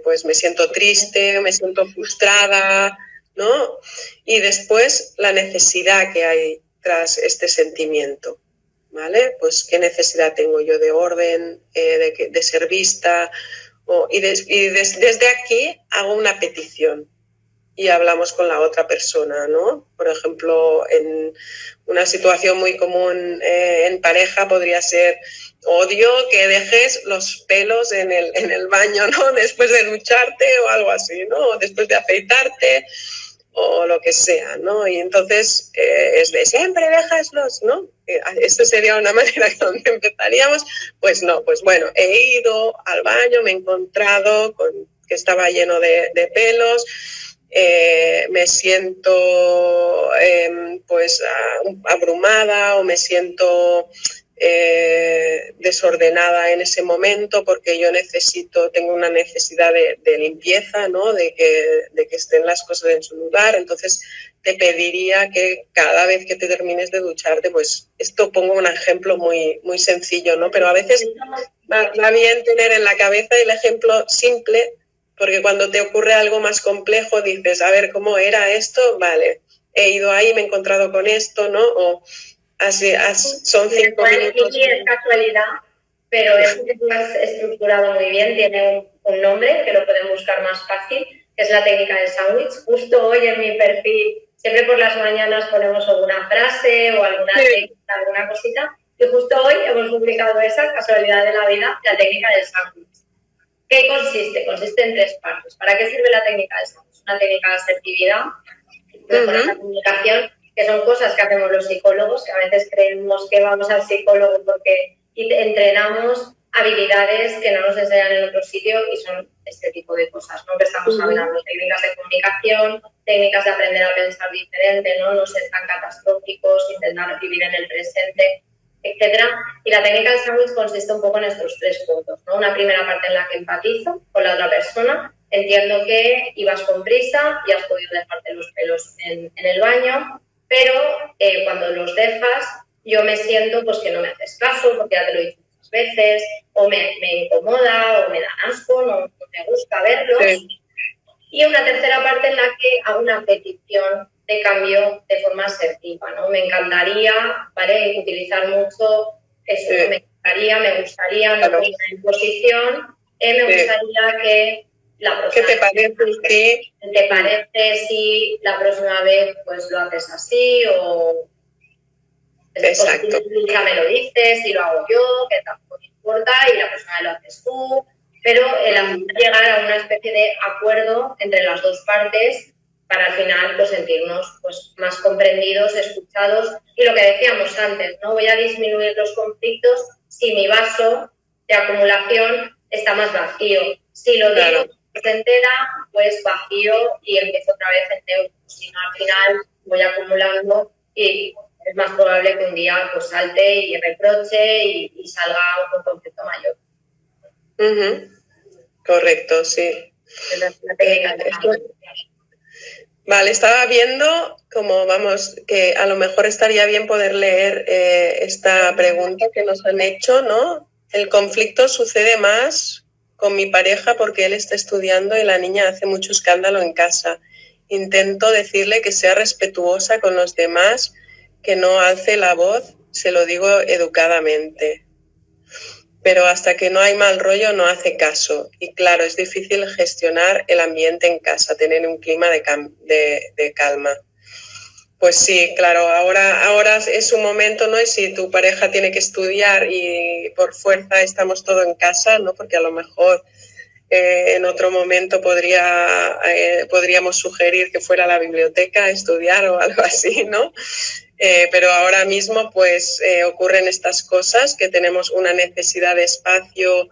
Pues me siento triste, me siento frustrada, ¿no? Y después la necesidad que hay tras este sentimiento, ¿vale? Pues qué necesidad tengo yo de orden, de ser vista, desde aquí hago una petición y hablamos con la otra persona, ¿no? Por ejemplo, en una situación muy común en pareja podría ser: odio que dejes los pelos en el baño, ¿no? Después de ducharte o algo así, ¿no? O después de afeitarte o lo que sea, ¿no? Y entonces es de siempre déjaslos, ¿no? Esto sería una manera donde empezaríamos. Pues no, pues bueno, he ido al baño, me he encontrado que estaba lleno de pelos, me siento pues abrumada o me siento desordenada en ese momento porque yo tengo una necesidad de limpieza, ¿no? de que estén las cosas en su lugar. Entonces te pediría que cada vez que te termines de ducharte, pues esto pongo un ejemplo muy, muy sencillo, ¿no? Pero a veces va bien tener en la cabeza el ejemplo simple, porque cuando te ocurre algo más complejo dices, a ver, ¿cómo era esto? Vale, he ido ahí, me he encontrado con esto, ¿no? O son 5 minutos. Sí, es casualidad, pero es que tú has estructurado muy bien, tiene un nombre que lo pueden buscar más fácil, que es la técnica del sándwich. Justo hoy en mi perfil, siempre por las mañanas ponemos alguna frase o alguna técnica, alguna cosita, y justo hoy hemos publicado esa casualidad de la vida, la técnica del sándwich. ¿Qué consiste? Consiste en 3 partes. ¿Para qué sirve la técnica del sándwich? Una técnica de asertividad, mejora la comunicación, que son cosas que hacemos los psicólogos, que a veces creemos que vamos al psicólogo porque entrenamos habilidades que no nos enseñan en otro sitio, y son este tipo de cosas, ¿no? Que estamos hablando, técnicas de comunicación, técnicas de aprender a pensar diferente, no ser tan catastróficos, intentar vivir en el presente, etcétera. Y la técnica del sándwich consiste un poco en estos 3 puntos, ¿no? Una primera parte en la que empatizo con la otra persona. Entiendo que ibas con prisa y has podido dejarte los pelos en el baño, pero cuando los dejas yo me siento pues que no me haces caso porque ya te lo he dicho muchas veces, o me incomoda o me da asco, no me gusta verlos. Sí. Y una tercera parte en la que hago una petición de cambio de forma asertiva, ¿no? Me encantaría, ¿vale?, utilizar mucho eso, sí. Me gustaría, no pongo una imposición, me gustaría que la próxima ¿Qué te parece? Sí. ¿Te parece si la próxima vez pues lo haces así? O exacto. Ya me lo dices, y lo hago yo, que tampoco me importa, y la próxima vez lo haces tú. Pero el llegar a una especie de acuerdo entre las 2 partes para al final pues sentirnos pues más comprendidos, escuchados, y lo que decíamos antes, ¿no? Voy a disminuir los conflictos si mi vaso de acumulación está más vacío. Si lo digo, se entera, pues vacío y empiezo otra vez en neutro. Si no, al final voy acumulando y es más probable que un día pues salte y reproche y salga un conflicto mayor. Correcto, sí. La técnica de Vale, estaba viendo como, vamos, que a lo mejor estaría bien poder leer esta pregunta que nos han hecho, ¿no? El conflicto sucede más con mi pareja porque él está estudiando y la niña hace mucho escándalo en casa. Intento decirle que sea respetuosa con los demás, que no alce la voz, se lo digo educadamente. Pero hasta que no hay mal rollo no hace caso. Y claro, es difícil gestionar el ambiente en casa, tener un clima de calma. Pues sí, claro, ahora es un momento, ¿no? Y si tu pareja tiene que estudiar y por fuerza estamos todos en casa, ¿no? Porque a lo mejor en otro momento podríamos sugerir que fuera a la biblioteca a estudiar o algo así, ¿no? Pero ahora mismo pues ocurren estas cosas, que tenemos una necesidad de espacio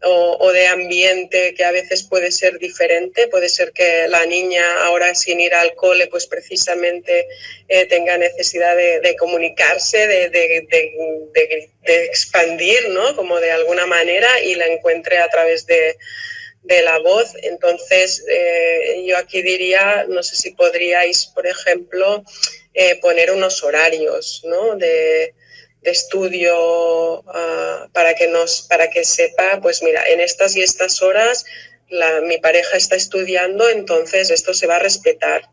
o de ambiente que a veces puede ser diferente. Puede ser que la niña ahora sin ir al cole pues precisamente tenga necesidad de comunicarse, de expandir, ¿no? Como de alguna manera, y la encuentre a través de la voz. Entonces yo aquí diría, no sé si podríais, por ejemplo, poner unos horarios, ¿no? de estudio para que sepa, pues mira, en estas y estas horas mi pareja está estudiando, entonces esto se va a respetar.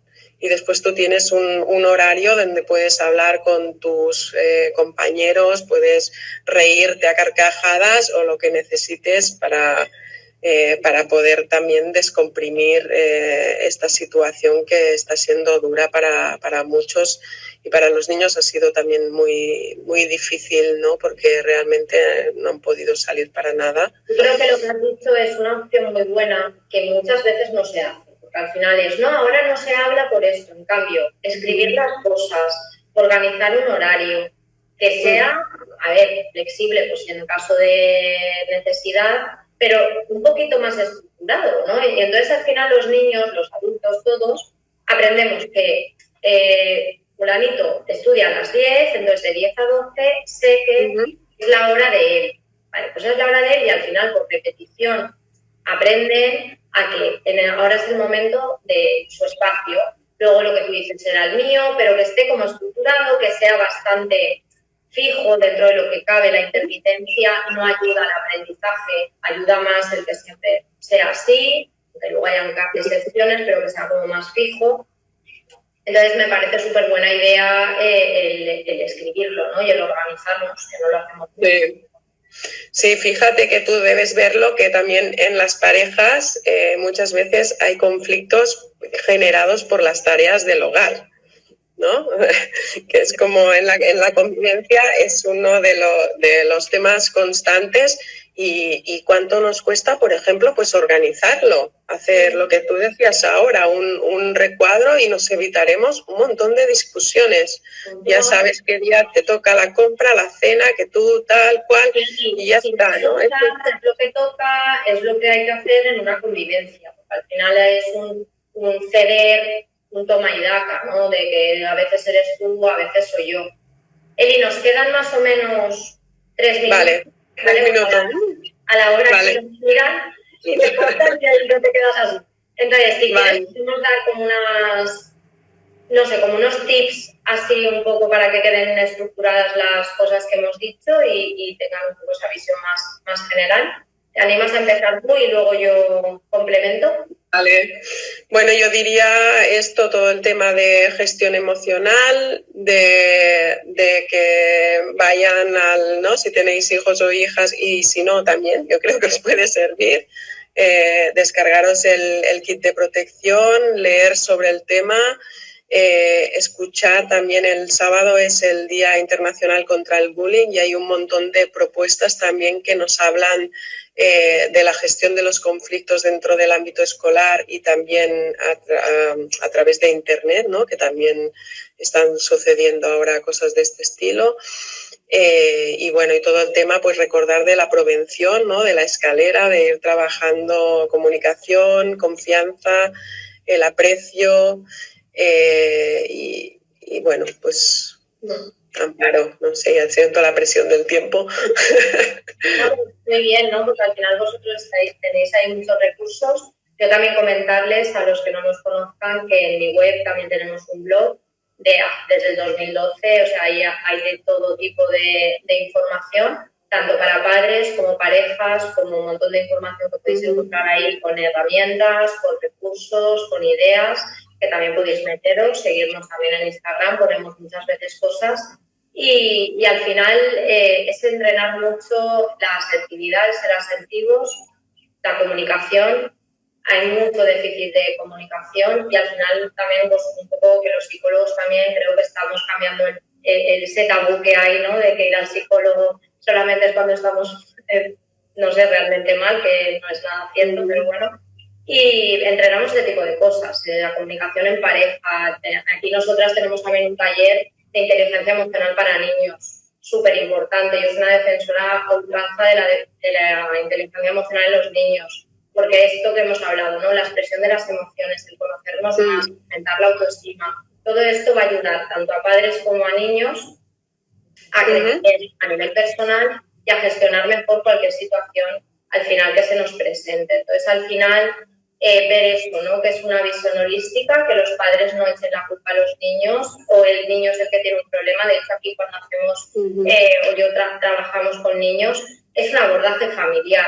Y después tú tienes un horario donde puedes hablar con tus compañeros, puedes reírte a carcajadas o lo que necesites para poder también descomprimir esta situación que está siendo dura para muchos, y para los niños ha sido también muy, muy difícil, ¿no? Porque realmente no han podido salir para nada. Yo creo que lo que has dicho es una opción muy buena que muchas veces no se hace, porque al final es, no, ahora no se habla por esto. En cambio, escribir las cosas, organizar un horario que sea, a ver, flexible, pues en el caso de necesidad, pero un poquito más estructurado, ¿no? Y entonces al final los niños, los adultos, todos, aprendemos que fulanito estudia a las 10, entonces de 10 a 12 sé que es la hora de él. Vale, pues es la hora de él y al final por repetición aprenden a que ahora es el momento de su espacio. Luego lo que tú dices será el mío, pero que esté como estructurado, que sea bastante fijo dentro de lo que cabe. La intermitencia no ayuda al aprendizaje, ayuda más el que siempre sea así, que luego hayan excepciones, pero que sea como más fijo. Entonces me parece súper buena idea el escribirlo, ¿no? Y el organizarnos, que no lo hacemos mucho. Sí, fíjate que tú debes verlo, que también en las parejas muchas veces hay conflictos generados por las tareas del hogar, ¿no? Que es como en la convivencia es uno de los temas constantes, y cuánto nos cuesta, por ejemplo, pues organizarlo, hacer lo que tú decías ahora, un recuadro, y nos evitaremos un montón de discusiones. Ya sabes qué día te toca la compra, la cena, que tú tal cual, y ya está, ¿no? Es lo que toca, es lo que hay que hacer en una convivencia, porque al final es un ceder, un toma y daca, ¿no? De que a veces eres tú, a veces soy yo. Eli, nos quedan más o menos 3 minutos. Vale, 3 minutos. A la hora que nos miran, y te cortas y ahí no te quedas así. Entonces, si quieres, podemos dar como como unos tips así un poco para que queden estructuradas las cosas que hemos dicho y tengan un poco esa visión más general. ¿Te animas a empezar tú y luego yo complemento? Vale. Bueno, yo diría todo el tema de gestión emocional, de que vayan ¿no? Si tenéis hijos o hijas, y si no también, yo creo que os puede servir. Descargaros el kit de protección, leer sobre el tema escuchar también el sábado es el Día Internacional contra el Bullying y hay un montón de propuestas también que nos hablan de la gestión de los conflictos dentro del ámbito escolar y también a través de Internet, ¿no? Que también están sucediendo ahora cosas de este estilo. Y bueno, y todo el tema, pues recordar de la prevención, ¿no? De la escalera, de ir trabajando comunicación, confianza, el aprecio y bueno, pues Amparo, no sé, ya siento la presión del tiempo. Muy bien, ¿no? Porque al final vosotros tenéis ahí muchos recursos. Yo también comentarles a los que no nos conozcan que en mi web también tenemos un blog desde el 2012, o sea, ahí hay de todo tipo de información, tanto para padres como parejas, como un montón de información que podéis encontrar ahí con herramientas, con recursos, con ideas, que también podéis meteros, seguirnos también en Instagram, ponemos muchas veces cosas. Y al final es entrenar mucho la asertividad, el ser asertivos, la comunicación. Hay mucho déficit de comunicación y al final también pues, un poco que los psicólogos también creo que estamos cambiando ese tabú que hay, ¿no? De que ir al psicólogo solamente es cuando estamos, no sé, realmente mal, que no es nada cierto, pero bueno. Y entrenamos ese tipo de cosas, la comunicación en pareja. Aquí nosotras tenemos también un taller de inteligencia emocional para niños, súper importante. Yo soy una defensora a ultranza de la inteligencia emocional en los niños, porque esto que hemos hablado, ¿no? La expresión de las emociones, el conocernos más, aumentar la autoestima, todo esto va a ayudar tanto a padres como a niños a crecer a nivel personal y a gestionar mejor cualquier situación al final que se nos presente. Entonces, al final, ver esto, ¿no? Que es una visión holística, que los padres no echen la culpa a los niños o el niño es el que tiene un problema. De hecho, aquí cuando hacemos o yo trabajamos con niños, es un abordaje familiar.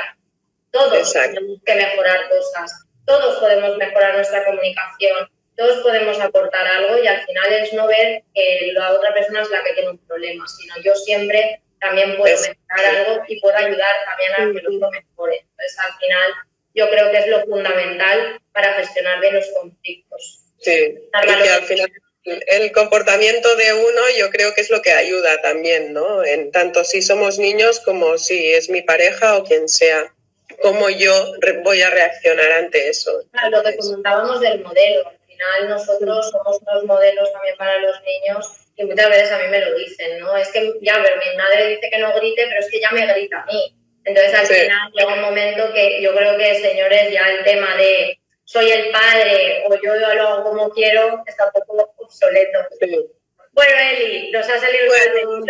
Todos tenemos que mejorar cosas, todos podemos mejorar nuestra comunicación, todos podemos aportar algo y al final es no ver que la otra persona es la que tiene un problema, sino yo siempre también puedo mejorar algo y puedo ayudar también a que el otro mejore. Entonces, al final, yo creo que es lo fundamental para gestionar bien los conflictos. Sí, y que al final el comportamiento de uno yo creo que es lo que ayuda también, ¿no? En tanto si somos niños como si es mi pareja o quien sea. ¿Cómo yo voy a reaccionar ante eso? Claro, lo que comentábamos del modelo. Al final nosotros somos unos modelos también para los niños y muchas veces a mí me lo dicen, ¿no? Es que ya, pero mi madre dice que no grite, pero es que ya me grita a mí. Entonces al final llega un momento que yo creo que, señores, ya el tema de soy el padre o yo lo hago como quiero está un poco obsoleto. Sí. Bueno, Eli, nos ha salido el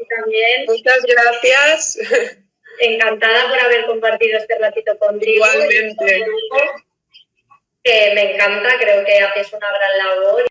también. Muchas gracias. Encantada por haber compartido este ratito contigo. Igualmente. Que me encanta, creo que haces una gran labor.